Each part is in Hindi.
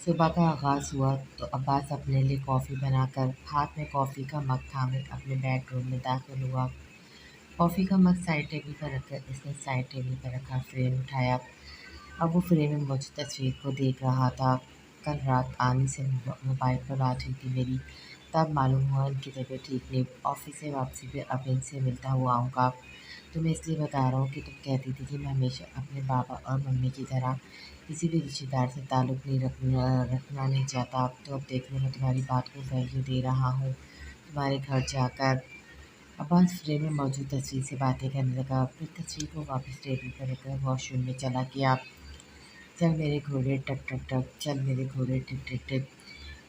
सुबह का आगाज़ हुआ तो अब्बास अपने लिए कॉफ़ी बनाकर हाथ में कॉफ़ी का मग थामे अपने बेडरूम में दाखिल हुआ। कॉफ़ी का मग साइड टेबल पर रखकर इसने साइड टेबल पर रखा फ्रेम उठाया। अब वो फ्रेम में मौजूद तस्वीर को देख रहा था। कल रात आनी से मोबाइल पर बात हुई थी मेरी। तब मालूम हुआ इनकी तबीयत ठीक नहीं। ऑफिस से वापसी पे अब इनसे मिलता हुआ आऊँगा। तुम्हें इसलिए बता रहा हूँ कि तुम कहती थी कि मैं हमेशा अपने पापा और मम्मी की तरह किसी भी रिश्तेदार से ताल्लुक़ नहीं रखना नहीं चाहता। तो अब देख लो मैं तुम्हारी बात को वैल्यू दे रहा हूँ। तुम्हारे घर जाकर अब्बास फ्रेम में मौजूद तस्वीर से बातें करने लगा। फिर तस्वीर को वापस टेबल पर रखकर वॉशरूम में चला गया। चल मेरे घोड़े टक टक टक, चल मेरे घोड़े टिक टिक टिक।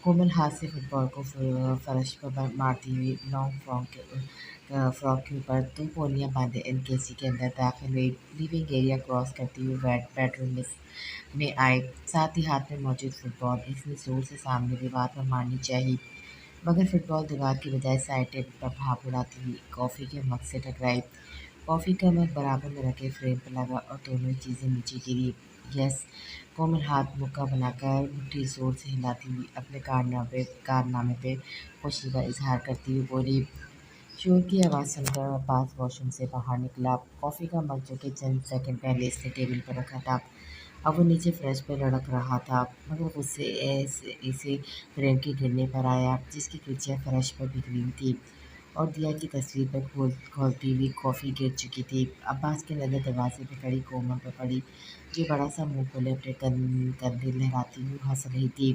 कोमल हाथ से फुटबॉल को फर्श पर मारती हुई लॉन्ग फ्रॉक के ऊपर दो पोनियां बांधे एनकेसी के अंदर दाखिल हुई। लिविंग एरिया क्रॉस करती हुई बेडरूम में आए। साथ ही हाथ में मौजूद फुटबॉल इसने जोर से सामने दीवार पर मारनी चाहिए, मगर फुटबॉल दीवार की बजाय साइड टेबल पर भाप उड़ाती हुई कॉफ़ी के मग से टकराई। कॉफ़ी का मग बराबर में रखे फ्रेम पर लगा और दोनों ही चीज़ें नीचे गिरी। यस, कोमल हाथ मुक्का बनाकर मुट्ठी जोर से हिलाती हुई अपने कारनामे पे खुशी का इजहार करती हुई बोली। शोर की आवाज़ सुनकर अब्बास वॉशरूम से बाहर निकला। कॉफ़ी का मग जो कि चंद सेकंड पहले इसने टेबल पर रखा था, अब वो नीचे फर्श पर लुढ़क रहा था, मगर उससे इसे फ्रेम के गिरने पर आया, जिसकी कुर्सियाँ फर्श पर बिखरी हुई थी और दिया की तस्वीर पर खोलती हुई कॉफ़ी गिर चुकी थी। अब्बास की नज़र दरवाजे पर खड़ी कोमल पर पड़ी, जो बड़ा सा मुंह खोले अपने कंधे लहराती हुई हंस रही थी।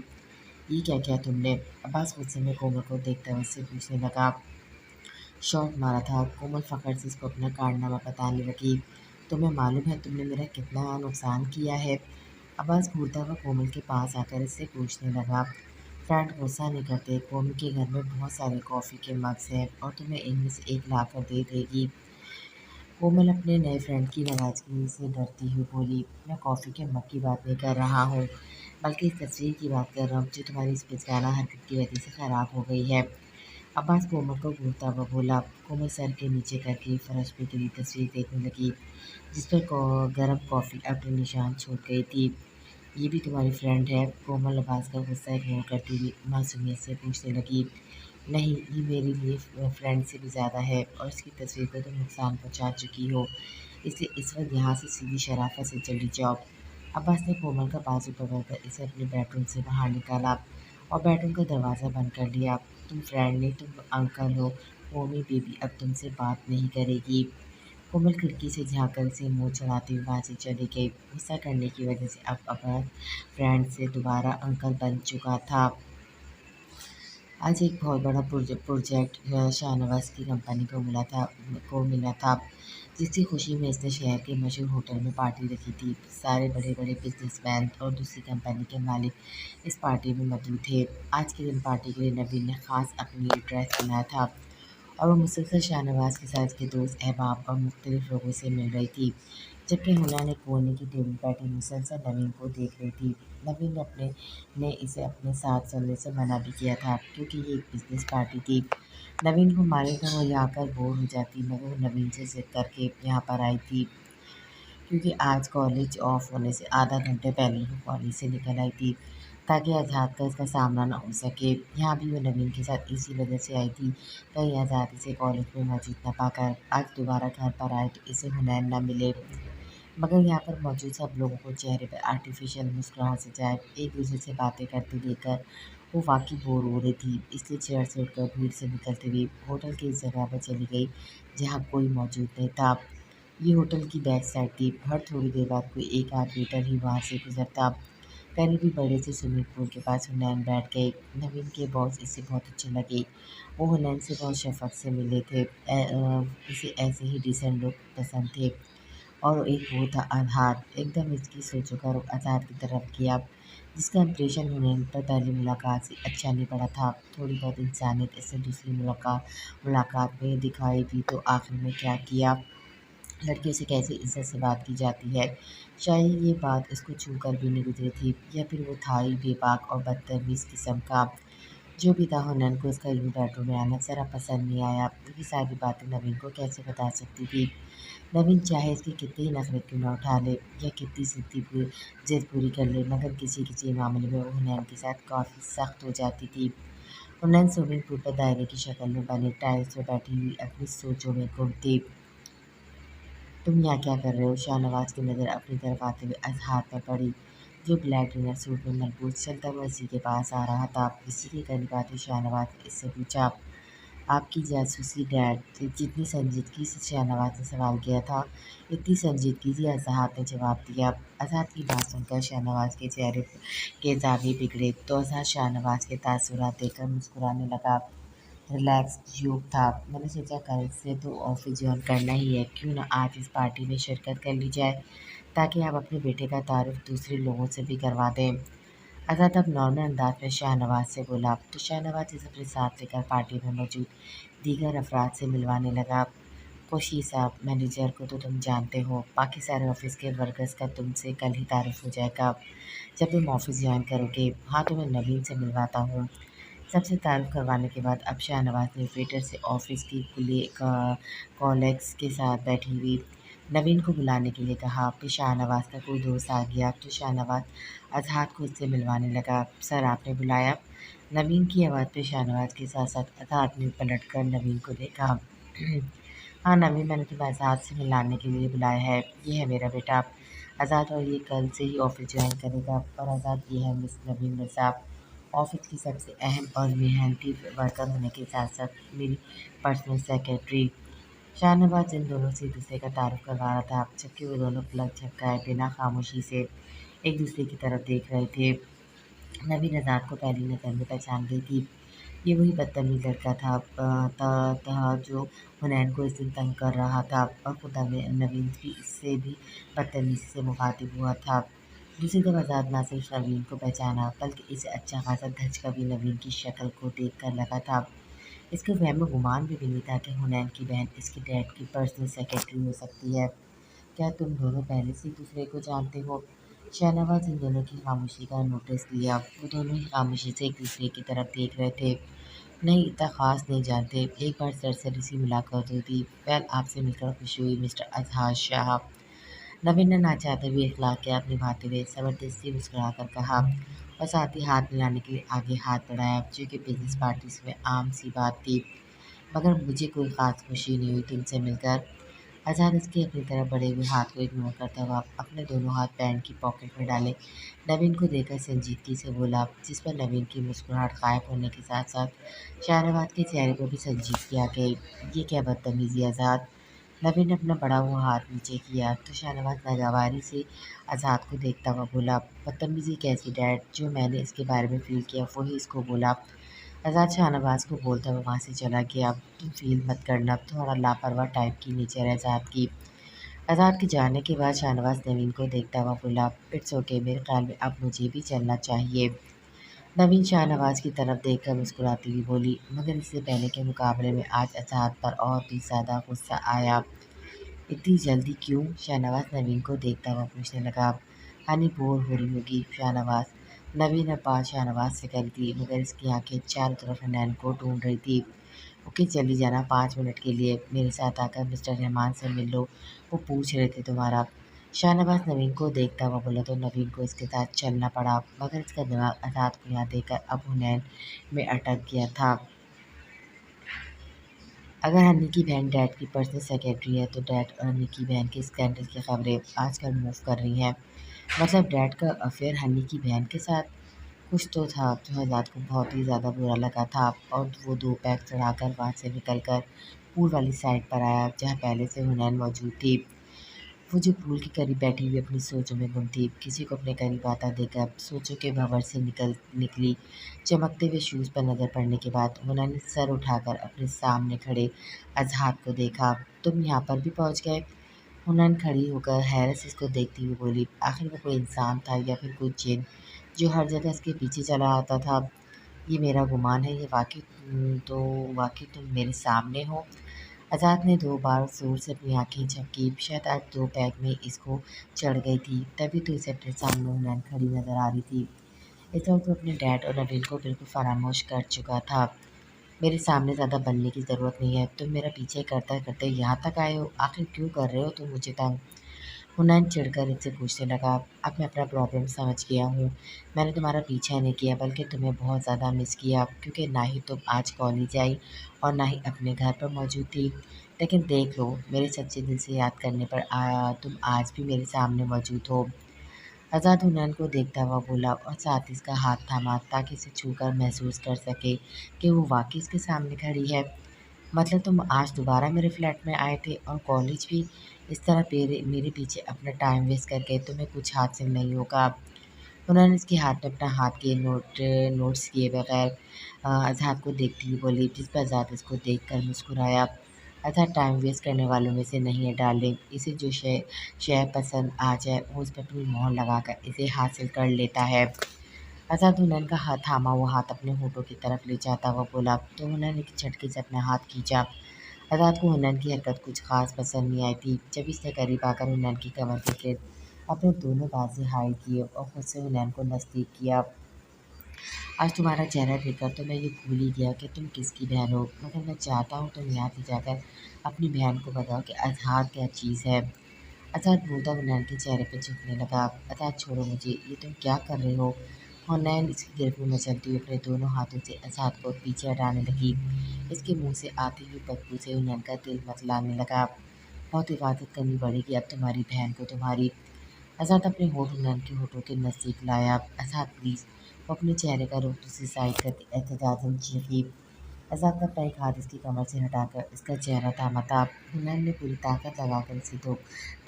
ये क्या किया तुमने? अब्बास गुस्से में कोमल को देखते हुए उससे पूछने लगा। शॉट मारा था। कोमल फ़ख्र से इसको अपना कारनामा बताने लगी। तुम्हें मालूम है तुमने मेरा कितना नुकसान किया है? अब्बास घूरता हुआ कोमल के पास आकर इससे पूछने लगा। फ्रेंड गुस्सा नहीं करते। कोमल के घर में बहुत सारे कॉफ़ी के मग्स हैं और तुम्हें इनमें से एक लाकर दे देगी। कोमल अपने नए फ्रेंड की नाराज़गी से डरती हुई बोली। मैं कॉफ़ी के मग की बात नहीं कर रहा हूँ, बल्कि इस तस्वीर की बात कर रहा हूँ जो तुम्हारी इस बेचारा हरकत की वजह से ख़राब हो गई है। अब्बास कोमल को घूरता हुआ बोला। कोमल सर के नीचे करके फर्श पे गिरी तस्वीर देखने लगी, जिस पर गर्म कॉफ़ी अपने निशान छोड़ गई थी। ये भी तुम्हारी फ्रेंड है? कोमल अब्बास का गुस्सा इग्नोर करती हुई मासूमियत से पूछने लगी। नहीं, ये मेरे लिए फ्रेंड से भी ज़्यादा है और इसकी तस्वीर को तुम नुकसान पहुंचा चुकी हो, इसलिए इस वक्त यहाँ से सीधी शराफत से चली जाओ। अब्बास ने कोमल का बाजू पकड़कर इसे अपने बेडरूम से बाहर निकाला और बेडरूम का दरवाज़ा बंद कर लिया। तुम फ्रेंड नहीं, तुम अंकल हो। मोमी बेबी अब तुमसे बात नहीं करेगी। कोमल खिड़की से झाँककर उसे मुँह चढ़ाती हुई वहाँ से चली गई। गुस्सा करने की वजह से अब अब्बास फ्रेंड से दोबारा अंकल बन चुका था। आज एक बहुत बड़ा प्रोजेक्ट शाहनवाज़ की कंपनी को मिला था, जिसकी खुशी में इसने शहर के मशहूर होटल में पार्टी रखी थी। सारे बड़े-बड़े बिजनेसमैन और दूसरी कंपनी के मालिक इस पार्टी में मौजूद थे। आज के दिन पार्टी के लिए नवीन ने खास अपने लिए ड्रेस बनाया था और वो मुसलसल शाहनवाज़ के साथ उसके दोस्त अहबाब और मुख्तलिफ लोगों से मिल रही थी, जबकि हुना ने कोने की टेबल पर बैठी मुसलसल नवीन को देख रही थी। नवीन ने इसे अपने साथ चलने से मना भी किया था, क्योंकि ये एक बिजनेस पार्टी थी। नवीन को मालूम था वो यहाँ आकर बोर हो जाती, मगर वो नवीन से ज़िद करके यहाँ पर आई थी, क्योंकि आज कॉलेज ऑफ होने से आधा घंटे पहले ही वो कॉलेज से निकल आई थी, ताकि आज़ाद का इसका सामना ना हो सके। यहाँ भी वो नवीन के साथ इसी वजह से आई थी, कहीं आज़ाद इसे कॉलेज में मौजूद न पाकर आज दोबारा घर पर आए तो इसे हुनैन न मिले। मगर यहाँ पर मौजूद सब लोगों को चेहरे पर आर्टिफिशियल मुस्कुराहट सजाए एक दूसरे से बातें करते देखकर वो वाकई बोर हो रही थी, इसलिए चेयर से उठकर भीड़ से निकलती हुई होटल की इस जगह पर चली गई जहाँ कोई मौजूद नहीं था। ये होटल की बैक साइड थी। हर थोड़ी देर बाद कोई एक आध वेटर ही वहाँ से गुजरता। करीब ही बड़े से स्विमिंग पूल के पास हुनैन बैठ गई। नवीन के बॉस इसे बहुत अच्छे लगे। वो हुनैन से बहुत शफ़क़त से मिले थे। इसे ऐसे ही डिसेंट लोग पसंद थे। और एक वो था अनहार, एकदम इसकी सोचों का रुख आज़ाद की तरफ किया, जिसका इम्प्रेशन हुनैन पर पहली मुलाकात से अच्छा नहीं पड़ा था। थोड़ी बहुत इंसानियत इसने दूसरी मुलाकात में दिखाई दी तो आखिर में क्या किया, लड़कियों से कैसे इज़्ज़त से बात की जाती है। शायद ये बात इसको छू कर भी नहीं गुजरी थी, या फिर वो था ही बेबाक और बदतमीज़ किस्म का। जो भी था, हुनैन को इसका यूँ बेडरूम में आना ज़रा पसंद नहीं आया। ये सारी बातें नवीन को कैसे बता सकती थी। नवीन चाहे इसकी कितनी ही नखरे क्यों ना उठा ले या कितनी जिद पूरी कर ले, मगर किसी किसी मामले में वो हुनैन के साथ काफ़ी सख्त हो जाती थी। हुनैन स्विमिंग पूल पर दायरे की शक्ल में बने टाइल्स पर बैठी हुई अपनी सोचों में गुम थी। तुम यहाँ क्या कर रहे हो? शाहनवाज की नज़र अपनी तरफ आते हुए अजहार पर पड़ी, जो ब्लैक डिनर सूट में मलबूस चलता हुआ इसी के पास आ रहा था। इसी के करीब आते शाहनवाज ने इससे पूछा, आपकी जासूसी डैड? जितनी संजीदगी से शाहनवाज ने सवाल किया था, इतनी संजीदगी से अजहार ने जवाब दिया। अजहार की बात सुनकर शाहनवाज के चेहरे के जाविये बिगड़े तो अजहार शाहनवाज के तासुरात देखकर मुस्कुराने लगा। रिलैक्स जोक था। मैंने सोचा कल से तो ऑफिस ज्वाइन करना ही है, क्यों ना आज इस पार्टी में शिरकत कर ली जाए, ताकि आप अपने बेटे का तारुफ दूसरे लोगों से भी करवा दें। आज़ाद अब नॉर्मल अंदाज में शाहनवाज से बोला तो शाहनवाज इसे अपने साथ लेकर पार्टी में मौजूद दीगर अफराद से मिलवाने लगा। खुशी साहब, मैनेजर को तो तुम जानते हो, बाकी सारे ऑफिस के वर्कर्स का तुमसे कल ही तारुफ हो जाएगा जब तुम ऑफिस ज्वाइन करोगे। हाँ, तो मैं नवीन से मिलवाता हूँ। सबसे तारुफ करवाने के बाद अब शाहनवाज ने वेटर से ऑफिस की कॉलेग्स के साथ बैठी हुई नवीन को बुलाने के लिए कहा। फिर शाहनवाज का कोई दोस्त आ गया तो शाहनवाज अजहार को इससे मिलवाने लगा। सर, आपने बुलाया? नवीन की आवाज़ पे शाहनवाज के साथ साथ अजहार ने पलट कर नवीन को देखा। हाँ नवीन, मैंने तुम्हें आज़ाद से मिलाने के लिए बुलाया है। ये है मेरा बेटा आज़ाद, और ये कल से ही ऑफिस ज्वाइन करेगा। और आज़ाद, ये है मिस नवीन मिर्ज़ा, ऑफिस की सबसे अहम और मेहनती वर्कर होने के साथ साथ मेरी पर्सनल सेक्रेटरी। शाहनवाज इन दोनों से एक दूसरे का तारुफ करवा रहा था, जबकि वो दोनों पलक झपकाए बिना खामोशी से एक दूसरे की तरफ देख रहे थे। नवीन आज़ाद को पहली नज़र में पहचान गई थी। ये वही बदतमीज लड़का था जो हुनैन को इस दिन तंग कर रहा था, और खुद नवीन भी इससे भी बदतमीजी से मुखातिब हुआ था। दूसरी तरफ आज़ाद ना सिर्फ नवीन को पहचाना, बल्कि इसे अच्छा खासा धचका भी नवीन की शक्ल को देख कर लगा था। इसके वहम गुमान भी नहीं था कि हुनैन की बहन इसके डैड की पर्सनल सेक्रेटरी हो सकती है। क्या तुम दोनों पहले से एक दूसरे को जानते हो? शाहनवाज इन दोनों की खामोशी का नोटिस लिया। वो दोनों ही खामोशी से एक दूसरे की तरफ देख रहे थे। नहीं, इतना खास नहीं जानते, एक बार सरसरी सी मुलाकात हुई थी। वेल, आपसे मिलकर खुशी हुई मिस्टर अजहार शाह। नवीन ने ना चाहते हुए इखलाकियात निभाते हुए ज़बरदस्ती मुस्कुराकर कहा, और साथ ही हाथ मिलाने के लिए आगे हाथ बढ़ाया, जो कि बिजनेस पार्टीज में आम सी बात थी। मगर मुझे कोई ख़ास खुशी नहीं हुई तुमसे मिलकर। आज़ाद इसके अपनी तरफ बढ़े हुए हाथ को इग्नोर करता हुआ अपने दोनों हाथ पैंट की पॉकेट में डाले नवीन को देखकर संजीदगी से बोला, जिस पर नवीन की मुस्कुराहट गायब होने के साथ साथ शाहनवाज के चेहरे पर भी संजीदगी आ गई। ये क्या बदतमीजी आज़ाद? नवीन ने अपना बढ़ा हुआ हाथ नीचे किया तो शाहनवाज नागवारी से आज़ाद को देखता हुआ बोला, बदतमीजी कैसी डैड? जो मैंने इसके बारे में फील किया वही इसको बोला। आज़ाद शाहनवाज को बोलता हुआ वहाँ से चला गया। तुम फील मत करना, थोड़ा लापरवाह टाइप की नेचर है आज़ाद की। आज़ाद के जाने के बाद शाहनवाज नवीन को देखता हुआ बोला, इट्स ओके, मेरे ख्याल में अब मुझे भी चलना चाहिए। नवीन शाहनवाज की तरफ देखकर मुस्कुराती हुई बोली, मगर इससे पहले के मुकाबले में आज आज़ाद पर और भी ज़्यादा गुस्सा आया। इतनी जल्दी क्यों? शाहनवाज नवीन को देखता हुआ पूछने लगा। हनी बोर हो रही होगी शाहनवाज। नवीन ने बात शाहनवाज से करी थी, मगर इसकी आंखें चारों तरफ हनैन को ढूंढ रही थी। ओके, चली जाना 5 मिनट के लिए, मेरे साथ आकर मिस्टर रहमान से मिल लो, वो पूछ रहे थे तुम्हारा। शाहनवाज नवीन को देखता हुआ बोला तो नवीन को इसके साथ चलना पड़ा, मगर इसका दिमाग आज़ाद को यहाँ देखकर अब हुनैन में अटक गया था। अगर हनी की बहन डैड की पर्सनल सेक्रेटरी है तो डैड और हनी की बहन के स्कैंडल की खबरें आजकल मूव कर रही हैं। मतलब डैड का अफेयर हनी की बहन के साथ। कुछ तो था जो आज़ाद को बहुत ही ज़्यादा बुरा लगा था, और वो 2 पैक चढ़ाकर वहाँ से निकलकर पूल वाली साइड पर आया जहाँ पहले से हुनैन मौजूद थी। वो जो पूल के करीब बैठी हुई अपनी सोचों में गुम थी, किसी को अपने करीब आता देखकर सोचों के भंवर से निकली चमकते हुए शूज़ पर नज़र पड़ने के बाद हुनैन ने सर उठाकर अपने सामने खड़े अजहार को देखा। तुम यहाँ पर भी पहुँच गए? हुनैन खड़ी होकर हैरत से इसको देखती हुई बोली, आखिर वो कोई इंसान था या फिर कोई जिन जो हर जगह इसके पीछे चला आता था? ये मेरा गुमान है, ये वाकई तुम मेरे सामने हो। आज़ाद ने 2 बार ज़ोर से अपनी आँखें झपकी, शायद आज 2 पैक में इसको चढ़ गई थी, तभी तो इसे अपने सामने हुनैन खड़ी नज़र आ रही थी। इस वक्त वो अपने डैड और नवीन को बिल्कुल फरामोश कर चुका था। मेरे सामने ज़्यादा बनने की ज़रूरत नहीं है। तुम मेरा पीछे करते-करते यहाँ तक आए हो, आखिर क्यों कर रहे हो तुम मुझे तंग? हुनैन चिढ़कर इससे पूछने लगा, अब मैं अपना प्रॉब्लम समझ गया हूँ। मैंने तुम्हारा पीछा नहीं किया बल्कि तुम्हें बहुत ज़्यादा मिस किया क्योंकि ना ही तुम आज कॉलेज आई और ना ही अपने घर पर मौजूद थी। लेकिन देख लो, मेरे सच्चे दिल से याद करने पर तुम आज भी मेरे सामने मौजूद हो। आज़ाद हुनैन को देखता हुआ बोला और साथ ही इसका हाथ थामा ताकि इसे छूकर महसूस कर सके कि वो वाक़ई इसके सामने खड़ी है। मतलब तुम आज दोबारा मेरे फ्लैट में आए थे और कॉलेज भी इस तरह मेरे मेरे पीछे अपना टाइम वेस्ट करके तुम्हें कुछ हासिल नहीं होगा। उन्होंने इसके हाथ में अपना हाथ के नोट्स किए बगैर आज़ाद को देखती हुई बोली, जिस पर आज़ाद इसको देखकर मुस्कुराया। आज़ाद टाइम वेस्ट करने वालों में से नहीं है डार्लिंग। इसे जो शय पसंद आ जाए वो उस पर अपनी मोहर लगाकर इसे हासिल कर लेता है। आज़ाद हुनैन का हाथ थामा हुआ हाथ अपने होठों की तरफ ले जाता हुआ बोला, तो हुनैन ने एक झटके से अपना हाथ खींचा। आज़ाद को हुनैन की हरकत कुछ खास पसंद नहीं आई थी। जब इसने करीब आकर हुनैन की कमर के गिर्द अपने दोनों बाज़ें हाई किए और खुद से हुनैन को नज़दीक किया। आज तुम्हारा चेहरा देखकर तो मैं ये भूल ही गया कि तुम किसकी बहन हो, मगर मैं चाहता हूँ तुम यहाँ से जाकर अपनी बहन को बताओ कि आज़ाद क्या चीज़ है। आज़ाद बोलता हुनैन के चेहरे पे झुकने लगा। आज़ाद छोड़ो मुझे, ये तुम क्या कर रहे हो? हुनैन इसकी गिरफ्त में मचलती हुई अपने दोनों हाथों से आज़ाद को पीछे हटाने लगी। इसके मुंह से आती हुई बदबू से हुनैन का दिल मचलाने लगा। बहुत हिफाजत करनी पड़ेगी अब तुम्हारी बहन को तुम्हारी। आज़ाद अपने होठ हुनैन के होठों के नज़दीक लाया। आज़ाद प्लीज़। वो अपने चेहरे का रुख दूसरी साइड करके एहतजाजन चीखी। आज़ाद का अपना एक हाथ इसकी कमर से हटाकर इसका चेहरा थामा था। हुनैन ने पूरी ताकत लगाकर इसे दो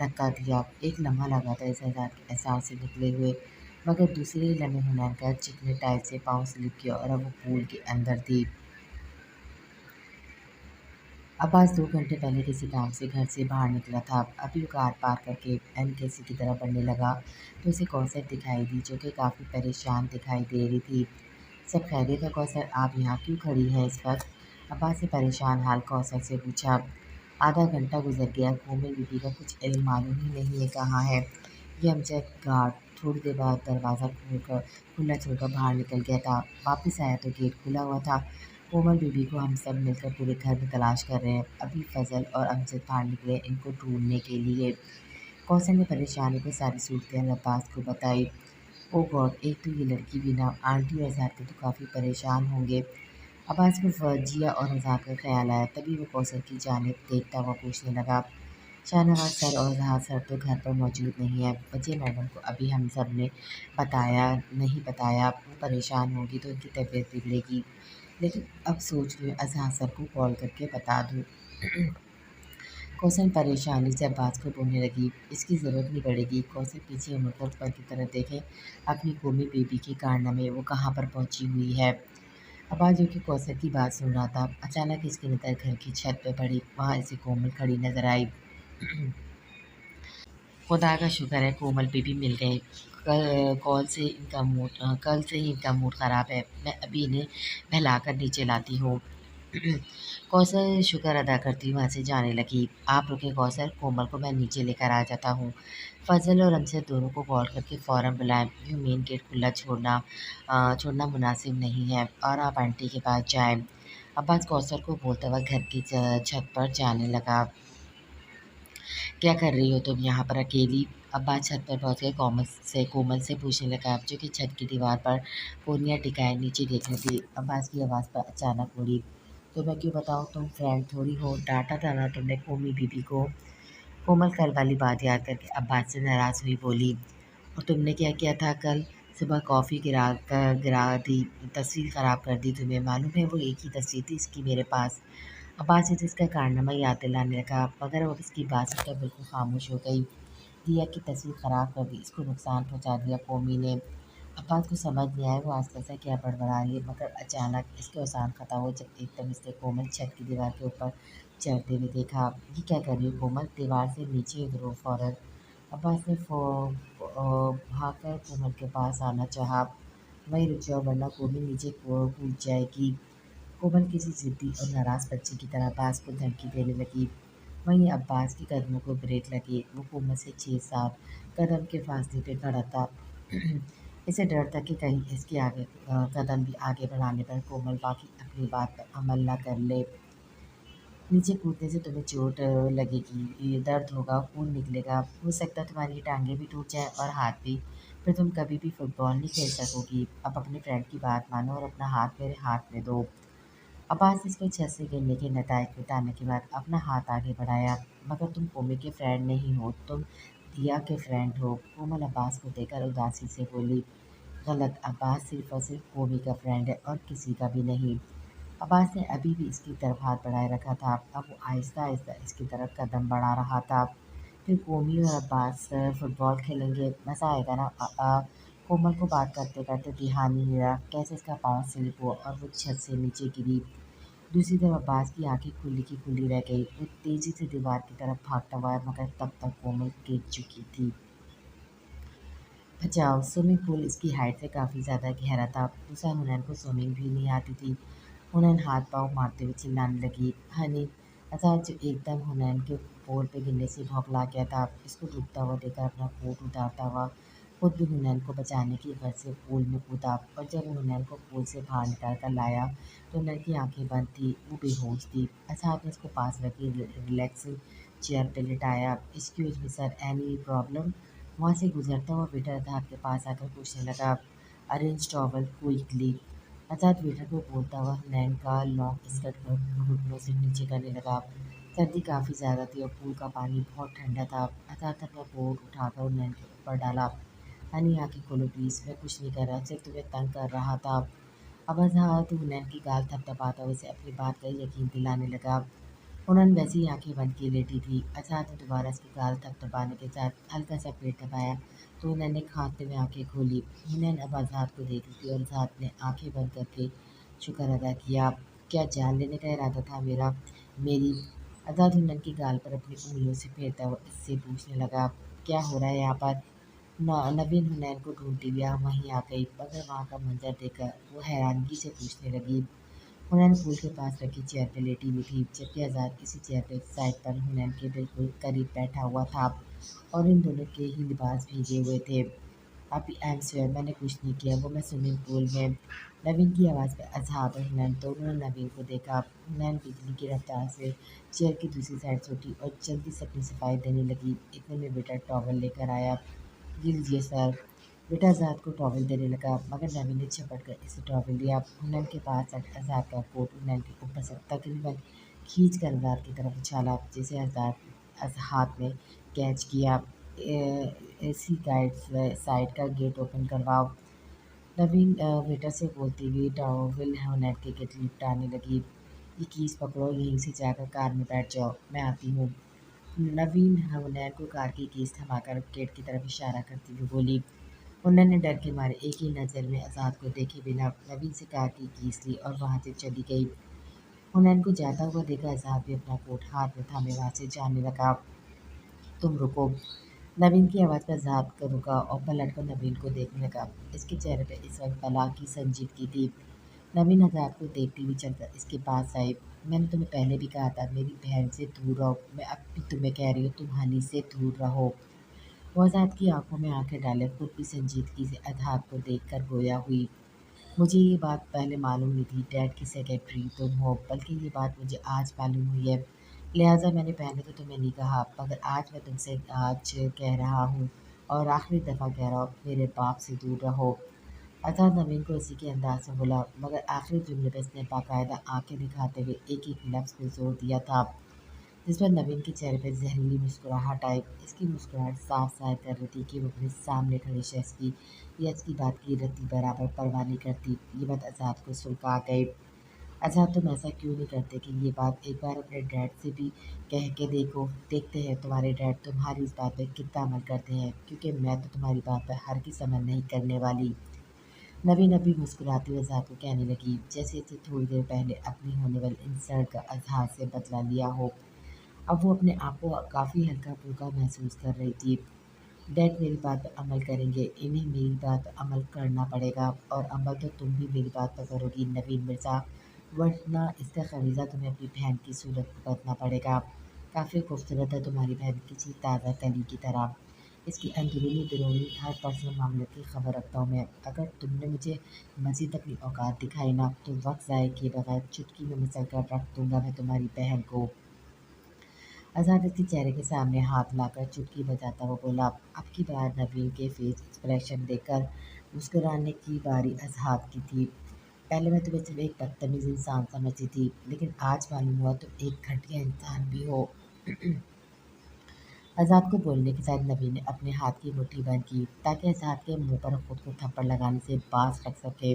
धक्का दिया। एक लम्हा लगा था इस आज़ाद के एहसास से निकले हुए, मगर दूसरे ही लम्हे हुनैन का चिकने टाइल से पाँव स्लिप किया और अब वो पूल के अंदर थी। अब्बास 2 घंटे पहले किसी काम से घर से बाहर निकला था। अभी वो कार पार करके एनकेसी की तरफ बढ़ने लगा तो उसे कौसर दिखाई दी, जो कि काफ़ी परेशान दिखाई दे रही थी। सब खैरियत है कौसर, आप यहाँ क्यों खड़ी हैं इस वक्त? अब्बास ने परेशान हाल कौसर से पूछा। आधा घंटा गुजर गया, कोमल बीबी का कुछ इल्म मालूम ही नहीं है कहाँ है। ये अमजद गार्ड थोड़ी देर बाद दरवाज़ा खोलकर खुला छोड़कर बाहर निकल गया था। वापस आया तो गेट खुला हुआ था। कोमल बीबी को हम सब मिलकर पूरे घर में तलाश कर रहे हैं। अभी फजल और अमजद बाहर निकले इनको ढूंढने के लिए। कौसर ने परेशानी को सारी सूरत अब्बास को बताई। ओ गॉड, एक तो ये लड़की भी ना, आंटी और आज़ाद के तो काफ़ी परेशान होंगे। अब्बास को फर्जिया और आज़ाद का ख्याल आया, तभी वो कौसर की जानिब देखता हुआ पूछने लगा, शाहनवाज सर और जहाज सर तो घर पर मौजूद नहीं है। वजह मैडम को अभी हम सब ने नहीं बताया, वो परेशान होगी तो उनकी तबीयत बिगड़ेगी। लेकिन अब सोच रही हूँ अजहर सर को कॉल करके बता दूँ। कौसर परेशानी से अब्बास को बोलने लगी, इसकी ज़रूरत नहीं पड़ेगी। कौसर पीछे मुड़कर ऊपर की तरफ देखे अपनी कोमी बेबी के कारनामे वो कहाँ पर पहुँची हुई है। अब्बास जो कि कौसर की बात सुन रहा था, अचानक इसकी नज़र घर की छत पे पड़ी। वहाँ इसे कोमल खड़ी नजर आई। खुदा का शुक्र है कोमल बेबी मिल गए। कल से ही इनका मूड ख़राब है। मैं अभी इन्हें बहलाकर नीचे लाती हूँ। कौसर शुक्र अदा करती वहाँ से जाने लगी। आप रुके कौसर, कोमल को मैं नीचे लेकर आ जाता हूँ। फजल और हमसे दोनों को कॉल करके फ़ौरन बुलाएं। यूँ मेन गेट खुला छोड़ना मुनासिब नहीं है और आप आंटी के पास जाएं। अब्बास कौसर को बोलता हुआ घर की छत पर जाने लगा। क्या कर रही हो तुम यहाँ पर अकेली? अब्बास छत पर पहुँच गए। कोमल से पूछने लगा, जो कि छत की दीवार पर पोनिया टिकाए नीचे देख रही थी। अब्बास की आवाज़ पर अचानक मुड़ी। तो मैं क्यों बताऊँ, तुम फ्रेंड थोड़ी हो, डांटा था ना तुमने कोमी बीबी को। कोमल कल वाली बात याद करके अब्बास से नाराज़ हुई बोली, और तुमने क्या किया था कल? सुबह कॉफ़ी गिरा दी, तस्वीर ख़राब कर दी तुम्हें मालूम है, वो एक ही तस्वीर थी इसकी मेरे पास। अब्बास इसे इसका कारनामा याद दिलाने लगा, मगर वो इसकी बात सुनकर बिल्कुल खामोश हो गई। दिया की तस्वीर ख़राब कर दी, इसको नुकसान पहुँचा दिया कौमी ने। अब्बास को समझ नहीं आया वो आस-पास से क्या बड़बड़ा रही है, मगर अचानक इसके होशान खता हुआ जब एकदम इसने कोमल छत की दीवार के ऊपर चढ़ते हुए देखा। ये क्या कर रही हो कोमल? दीवार से नीचे उतरो फ़ौरन। अब्बास ने भागकर कोमल के पास आना चाहा। वहीं रुक जाओ वरना कोमल नीचे कूद जाएगी। कोमल किसी ज़िद्दी और नाराज़ बच्चे की तरह अब्बास को धमकी देने लगी। वहीं अब्बास के कदमों को ब्रेक लगी। वो कोमल से 6-7 कदम के फासले पे खड़ा था। इसे डर था कि कहीं इसके आगे कदम भी आगे बढ़ाने पर कोमल बाकी अपनी बात पर अमल न कर ले। नीचे कूदने से तुम्हें चोट लगेगी, ये दर्द होगा, खून निकलेगा, हो सकता है तुम्हारी टांगे भी टूट जाए और हाथ भी। फिर तुम कभी भी फुटबॉल नहीं खेल सकोगी। अब अपने फ्रेंड की बात मानो और अपना हाथ मेरे हाथ में दो। अब्बास इसको छत से गिरने के नतायज बताने के बाद अपना हाथ आगे बढ़ाया। मगर तुम कोमी के फ्रेंड नहीं हो, तुम दिया के फ्रेंड हो। कोमल अब्बास को देखकर उदासी से बोली, गलत, अब्बास सिर्फ और सिर्फ कोमी का फ्रेंड है और किसी का भी नहीं। अब्बास ने अभी भी इसकी तरफ हाथ बढ़ाए रखा था। अब वो आहिस्ता आहिस्ता इसकी तरफ कदम बढ़ा रहा था। फिर कोमी और अब्बास फुटबॉल खेलेंगे, मज़ा आएगा ना। कोमल को बात करते करते ध्यान ही नहीं रहा कैसे इसका पाँव स्लिप हुआ और वो छत से नीचे गिरी। दूसरी तरफ अब्बास की आंखें खुली की खुली रह गई। वो तेजी से दीवार की तरफ भागता हुआ मगर तब तक कोमल गिर चुकी थी। बचाओ। स्विमिंग पूल इसकी हाइट से काफ़ी ज़्यादा गहरा था। दूसरा, हुनैन को स्विमिंग भी नहीं आती थी। हुनैन हाथ पाँव मारते हुए चिल्लाने लगी, हनी। अचानक जो एकदम हुनैन के पोल पे गिरने से बौखला गया था। इसको डूबता हुआ देखकर अपना कोट उतारता हुआ खुद भी हुनैन को बचाने की गर्ज से पूल में कूदा। और जब वो हुनैन को पूल से बाहर निकाल कर लाया तो हुनैन की आंखें बंद थी, वो बेहोश थी। अचानक उसको पास रखी रिलैक्स चेयर पे लिटाया। Excuse me sir, any problem? वहाँ से गुजरता हुआ वेटर अर्थात के पास आकर पूछने लगा, अरेंज टॉवल क्विकली। अर्थात वेटर को बोलता हुआ हुनैन का लॉन्ग स्कर्ट घुटनों से नीचे करने लगा। सर्दी काफ़ी ज़्यादा थी और पूल का पानी बहुत ठंडा था। अर्थात अपना कोट उठाकर हुनैन के ऊपर डाला। हनी, आंखें खोलो प्लीज़, मैं कुछ नहीं कर रहा, सिर्फ तुम्हें तंग कर रहा था। अब अज़हर हुनैन की गाल थपथपाता हुआ उसे अपनी बात का यकीन दिलाने लगा। उन्होंने वैसे ही आंखें बंद किए लेटी थी। अचानक दोबारा उसकी गाल थपथपाने के साथ हल्का सा पेट दबाया तो उन्होंने खांसते हुए आंखें खोली। हुनैन अब आज़ाद को देख रही थी और आज़ाद ने आंखें बंद करके शुक्र अदा किया। क्या जान लेने का इरादा था मेरा? मेरी? आज़ाद हुनैन की गाल पर अपनी उंगलियों से फेरता हुआ इससे पूछने लगा, क्या हो रहा है यहाँ पर? नवीन हुनैन को ढूंढती हुई वहीं आ गई, मगर वहाँ का मंजर देखकर वो हैरानगी से पूछने लगी। हुनैन पूल के पास रखी चेयर पर लेटी हुई थी, जबकि आज़ाद इसी चेयर पे साइड पर हुनैन के बिल्कुल करीब बैठा हुआ था और इन दोनों के ही लिबास भीगे हुए थे। अभी आई एम श्योर मैंने कुछ नहीं किया, वो मैं स्विमिंग पूल में। नवीन की आवाज़ पर आज़ाद और हुनैन दोनों ने नवीन को देखा। हुनैन बिजली की रफ्तार से चेयर की दूसरी साइड से उठी और जल्दी से अपनी सफाई देने लगी। इतने में बेटा टॉवल लेकर आया। जी लीजिए सर। बेटा आज़ाद को टॉवल देने लगा, मगर नवीन ने झपट कर इसे टॉवल दिया। हुनैन के पास आज़ाद का कोट हुनैन के ऊपर से तकरीबन खींच कर आज़ाद की तरफ उछाला, जिसे आज़ाद हाथ में कैच किया। एसी गाइड साइड का गेट ओपन करवाओ। नवीन वेटर से बोलती हुई टॉवल हुनैन के गेट निपटाने लगी। ये कीज पकड़ो, यहीं से जाकर कार में बैठ जाओ, मैं आती हूँ। नवीन हुनैन को कार की कीज थमाकर गेट की तरफ इशारा करती हुई बोली। उन्होंने डर के मारे एक ही नज़र में आज़ाद को देखे बिना नवीन से कार की कीस ली और वहाँ से चली गई। हुनैन को जाता हुआ देखा आज़ाद भी अपना कोट हाथ में थामे वहाँ से जाने लगा। तुम रुको। नवीन की आवाज़ पर आज़ाद का रुका और पलट कर नवीन को देखने लगा। इसके चेहरे पर इस वक्त बला की संजीदगी थी। नवीन आज़ाद को देखती हुई चलकर इसके पास आई। मैंने तुम्हें पहले भी कहा था मेरी बहन से दूर रहो, मैं अब भी तुम्हें कह रही हूँ तुम हनी से दूर रहो। वो आज़ाद की आंखों में आंखें डाले खुद भी संजीदगी से आज़ाद को देखकर गोया हुई। मुझे ये बात पहले मालूम नहीं थी, डैड की सेक्रेटरी तुम हो, बल्कि ये बात मुझे आज मालूम हुई है। लिहाजा मैंने पहले तो तुम्हें नहीं कहा, मगर आज मैं तुमसे आज कह रहा हूँ और आखिरी दफ़ा कह रहा हूँ, मेरे बाप से दूर रहो। आज़ाद नवीन को इसी के अंदाज से बोला, मगर आखिरी जुमले पर इसने बाकायदा आंखें दिखाते हुए एक एक लफ्ज़ पे जोर दिया था, जिस पर नवीन के चेहरे पर जहरीली मुस्कुराहट आई। इसकी मुस्कुराहट साफ जाहिर कर रही थी कि वो अपने सामने खड़े शख्स की या इसकी बात की रत्ती बराबर परवाह नहीं करती। ये बात आज़ाद को सुलगा गई। आज़ाद, तुम ऐसा क्यों नहीं करते कि ये बात एक बार अपने डैड से भी कह के देखो, देखते हैं तुम्हारे डैड तुम्हारी इस बात पर कितना अमल करते हैं, क्योंकि मैं तो तुम्हारी बात पर हरगिज़ अमल नहीं करने वाली। नवीन अभी मुस्कुराती हुई आज़ाद को कहने लगी, जैसे इसे थोड़ी देर पहले अपनी होने वाली इंसल्ट का आज़ाद से बदला लिया हो। अब वो अपने आप को काफ़ी हल्का-फुल्का महसूस कर रही थी। डैड मेरी बात पर अमल करेंगे, इन्हें मेरी बात पर अमल करना पड़ेगा और अमल तो तुम भी मेरी बात पर करोगी नवीन मिर्ज़ा, वरना इसका ख़मीज़ा तुम्हें अपनी बहन की सूरत भुगतना पड़ेगा। काफ़ी खूबसूरत है तुम्हारी बहन, किसी ताज़ा कली की तरह। इसकी अंदरूनी बिरूनी हर पर्सनल मामले की खबर रखता हूँ मैं। अगर तुमने मुझे मज़ीद अपनी औकात दिखाई ना तो वक्त ज़ाय किए बगैर चुटकी में मसलकर रख दूंगा मैं तुम्हारी बहन को। आज़ाद उसके चेहरे के सामने हाथ लाकर चुटकी बजाता हुआ बोला। अब की बार नवीन के फेस एक्सप्रेशन देखकर मुस्कुराने की बारी आज़ाद की थी। पहले मैं तुम्हें सिर्फ एक बदतमीज इंसान समझती थी, लेकिन आज मालूम हुआ तुम एक घटिया इंसान भी हो। आज़ाद को बोलने के साथ नवीन ने अपने हाथ की मुट्ठी बंद की ताकि आज़ाद के मुंह पर खुद को थप्पड़ लगाने से बाज रख सके।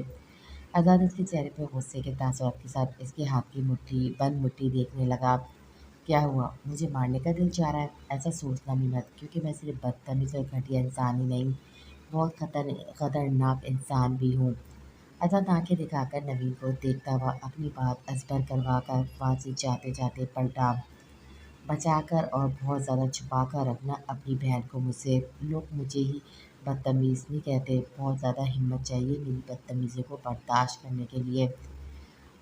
आज़ाद उसके चेहरे पर गुस्से के तासुरात के साथ इसके हाथ की मुट्ठी बंद मुट्ठी देखने लगा। क्या हुआ? मुझे मारने का दिल चाह रहा है? ऐसा सोचना भी मत, क्योंकि मैं सिर्फ बदतमीज और घटिया इंसान ही नहीं, बहुत खतरनाक इंसान भी हूँ। आज़ाद आंखें दिखाकर नवीन को देखता हुआ अपनी बात असबर करवा कर वहाँ से जाते जाते पलटा। बचाकर और बहुत ज़्यादा छुपा कर रखना अपनी बहन को मुझसे। लोग मुझे ही बदतमीज़ नहीं कहते, बहुत ज़्यादा हिम्मत चाहिए मेरी बदतमीज़ी को बर्दाश्त करने के लिए।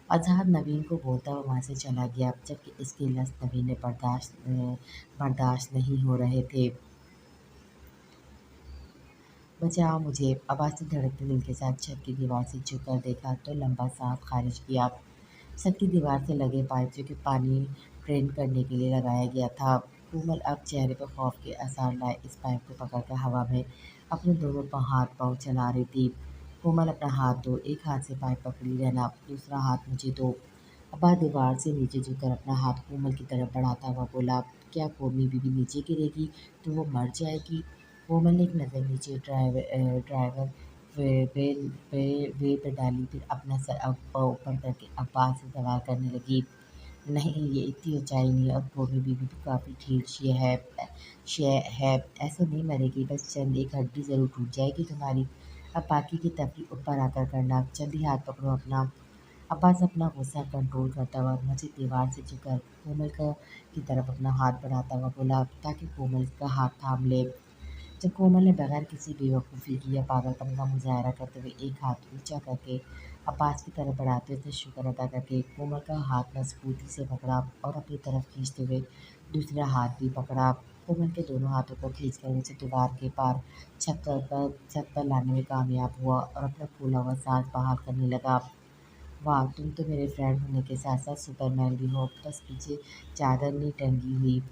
आज़ाद नवीन को बोलता हुआ वहाँ से चला गया, जबकि इसके लफ्ज़ नवीन ने बर्दाश्त नहीं हो रहे थे। बचाओ मुझे! आवाज़ से धड़कते दिल के साथ छत की दीवार से झुककर देखा तो लंबा सांस खारिज किया। छत की दीवार से लगे पाइप जो कि पानी ड्रेन करने के लिए लगाया गया था। कोमल अब चेहरे पर खौफ के आसार लाए इस पाइप को पकड़कर हवा में अपने दोनों हाथ पाँव चला रही थी। कोमल अपना हाथ दो, एक हाथ से पाइप पकड़ी रहना, दूसरा हाथ मुझे दो। अब्बा दीवार से नीचे झुककर अपना हाथ कोमल की तरफ बढ़ाता हुआ बोला। क्या कोमल बीबी नीचे गिरेगी तो वो मर जाएगी? कोमल ने एक नज़र नीचे ड्राइवर वे पे डाली, फिर अपना सर ऊपर करके अब्बास से सवाल करने लगी। नहीं, ये इतनी ऊंचाई नहीं है और कोमल बीबी भी काफ़ी ठीक है, ऐसे नहीं मरेगी, बस चंद एक हड्डी ज़रूर टूट जाएगी तुम्हारी। अब बाकी की तफरीह ऊपर आकर करना, जल्दी हाथ पकड़ो अपना। अब्बास अपना गुस्सा कंट्रोल करता हुआ मस्जिद दीवार से झुककर कोमल की तरफ अपना हाथ बढ़ाता हुआ बोला ताकि कोमल का हाथ थाम ले। जब कोमल ने बगैर किसी बेवकूफ़ी की या पागलपन का मुजाहरा करते हुए एक हाथ ऊंचा करके अब्बास की तरफ बढ़ाते हुए शुक्र अदा करके कोमल का हाथ मजबूती से पकड़ा और अपनी तरफ खींचते हुए दूसरा हाथ भी पकड़ा। कोमल के दोनों हाथों को खींचकर उसे दीवार के पार छत पर लाने में कामयाब हुआ और अपना फूला हुआ सांस बहाल करने लगा। वाह, तुम तो मेरे फ्रेंड होने के साथ साथ सुपरमैन भी हो, बस पीछे चादर नहीं टंगी हुई।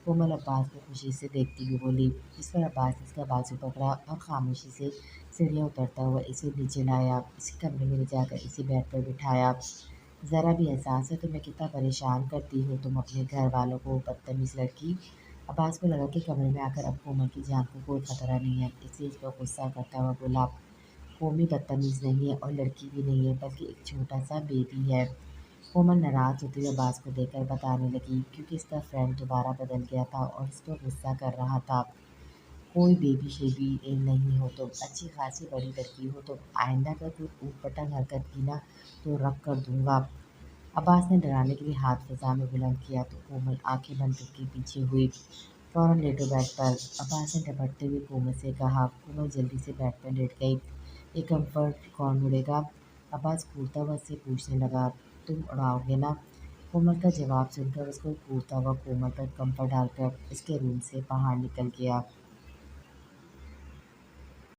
कोमल अब्बास को खुशी से देखती हुई बोली। इस पर अब्बास ने इसका बाजू पकड़ा और खामोशी से सीढ़ियाँ उतरता हुआ इसे नीचे लाया, इसी कमरे में ले जाकर इसे बेड पर बिठाया। ज़रा भी एहसास है तुम्हें कितना परेशान करती हो तुम अपने घर वालों को, बदतमीज लड़की। अब्बास को लगा कि कमरे में आकर अब कोमल की जान को कोई खतरा नहीं है, इसलिए उस पर गुस्सा करता हुआ बोला। कोमी बदतमीज नहीं है और लड़की भी नहीं है, बल्कि एक छोटा सा बेबी है। कोमल नाराज होते हुए अब्बास को देखकर बताने लगी, क्योंकि इसका फ्रेंड दोबारा बदल गया था और इस पर गुस्सा कर रहा था। कोई बेबी शेबी नहीं हो तुम, अच्छी खासी बड़ी लड़की हो तुम, आइंदा अगर कोई ऊटपटांग हरकत की ना तो रख कर दूंगा। अब्बास ने डराने के लिए हाथ फिजा में बुलंद किया तो कोमल आंखें बंद करके पीछे हुई। फौरन लेटो बेड पर, अब्बास ने झपटते हुए कोमल से कहा। कोमल जल्दी से बेड पर लेट गई। ये कम्फर्ट कौन उड़ेगा? अब्बास कूदता हुआ उससे पूछने लगा। तुम उड़ाओगे ना? कोमल का जवाब सुनकर उसको कूदता हुआ कोमल पर कम्फर्ट डालकर इसके रूम से बाहर निकल गया।